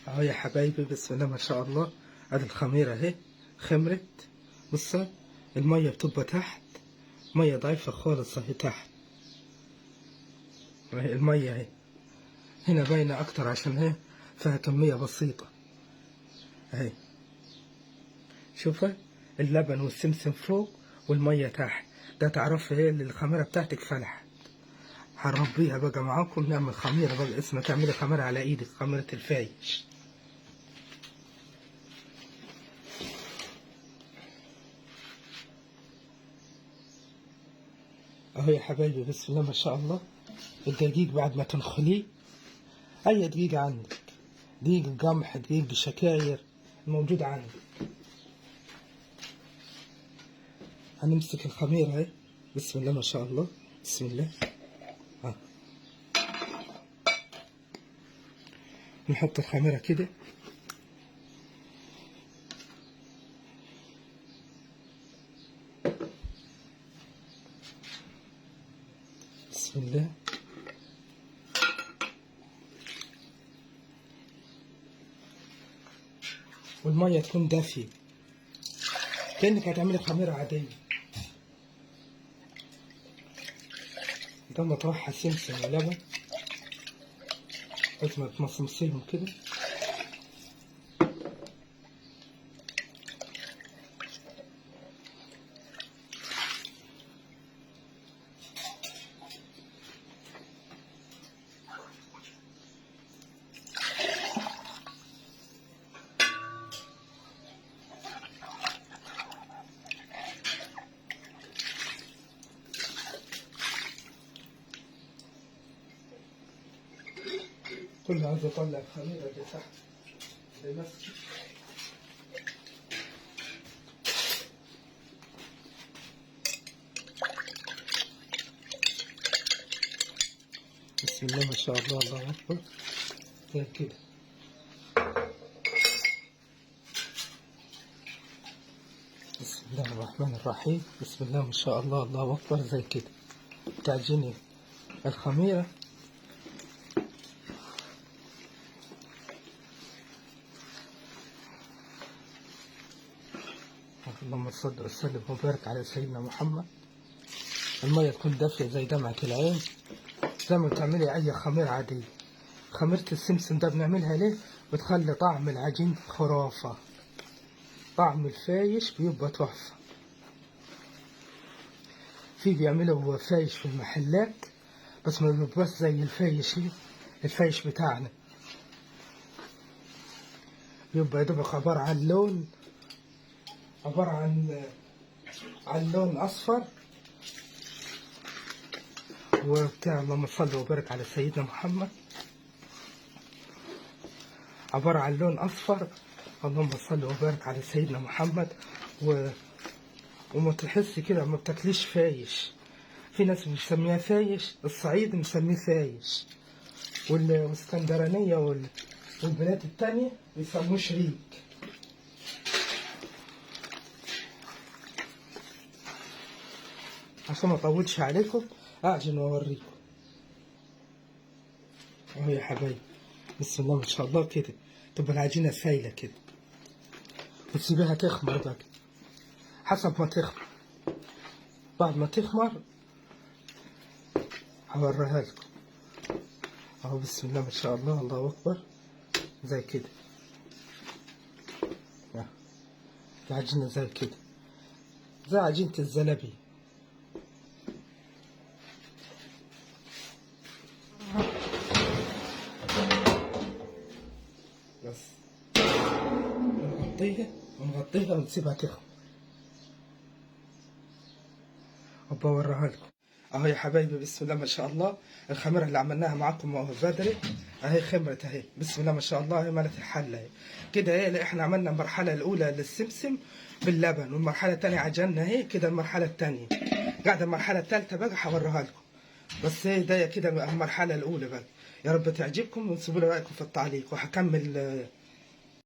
اهو يا حبايبي، بسم الله ما شاء الله. ادي الخميرة اهي خمرت. بصوا المية بتبقى تحت، مية ضعيفة خالص اهي تحت. اهي المية اهي هنا باينة اكتر عشان هي فيها كمية بسيطة اهي. شوفها اللبن والسمسم فوق والمية تحت، ده تعرف ايه اللي الخميرة بتاعتك فلحت. هنربيها بقى معاكم، نعمل خميرة بقى اسمها تعملي خميرة على ايدك، خميرة الفايش. اهو يا حبايبي بسم الله ما شاء الله. الدقيق بعد ما تنخليه، اي دقيق عندك، دقيق القمح، دقيق الشكاير الموجود عندك. هنمسك الخميرة اهي بسم الله ما شاء الله. بسم الله. نحط الخميرة كده، بسم الله. والمية تكون دافية كأنك هتعملي خميرة عادية. ده مطرحها سمسم ولبن لغاية ما تمصمصيهم كده. كل عايز اطلع الخميرة دي تحت لنفسي. بسم الله ما شاء الله، الله اكبر. زي كده. بسم الله الرحمن الرحيم. بسم الله ما شاء الله، الله اكبر. زي كده تعجني الخميرة. اللهم صل وسلم وبارك على سيدنا محمد. المية تكون دافية زي دمعة العين، زي ما بتعملي أي خميرة عادية. خميرة السمسم ده بنعملها ليه؟ بتخلي طعم العجين خرافة، طعم الفايش بيبقى تحفة. في بيعملوا فايش في المحلات بس ما بيبقاش زي الفايش بتاعنا. بيبقى يا دوبك عبارة عن لون، عبارة عن لون أصفر وبتاع. اللهم صل وبارك على سيدنا محمد. عبارة عن لون أصفر. اللهم صل وبارك على سيدنا محمد. وما تحسي كده ما بتاكليش فايش. في ناس بتسميها فايش، الصعيد مسميه فايش، والاسكندرانية والبلاد التانية بيسموه شريك. عشان ما اطولش عليكم اعجن واوريكم. اهو يا حبايبي بسم الله ما شاء الله كده تبقى العجينة سايلة كده، وتسيبيها تخمر بقى حسب ما تخمر. بعد ما تخمر هوريها لكم. اهو بسم الله ما شاء الله، الله اكبر. زي كده العجينة زي كده، زي عجينة الزلابية. بس ونغطيها ونسيبها تخمر وبوريها لكم. اهو يا حبايبي بسم الله ما شاء الله، الخميره اللي عملناها معاكم بدري اهي خمرت اهي بسم الله ما شاء الله. اهي ملت الحله اهي كده. ايه احنا عملنا المرحله الاولى للسمسم باللبن، والمرحله الثانيه عجلنا اهي كده. المرحله الثانيه قاعده، المرحله الثالثه بقى هوريها لكم. بس ايه ده كده المرحله الاولى بقى. يا رب تعجبكم وتسيبوا لي رايكم في التعليق، وهكمل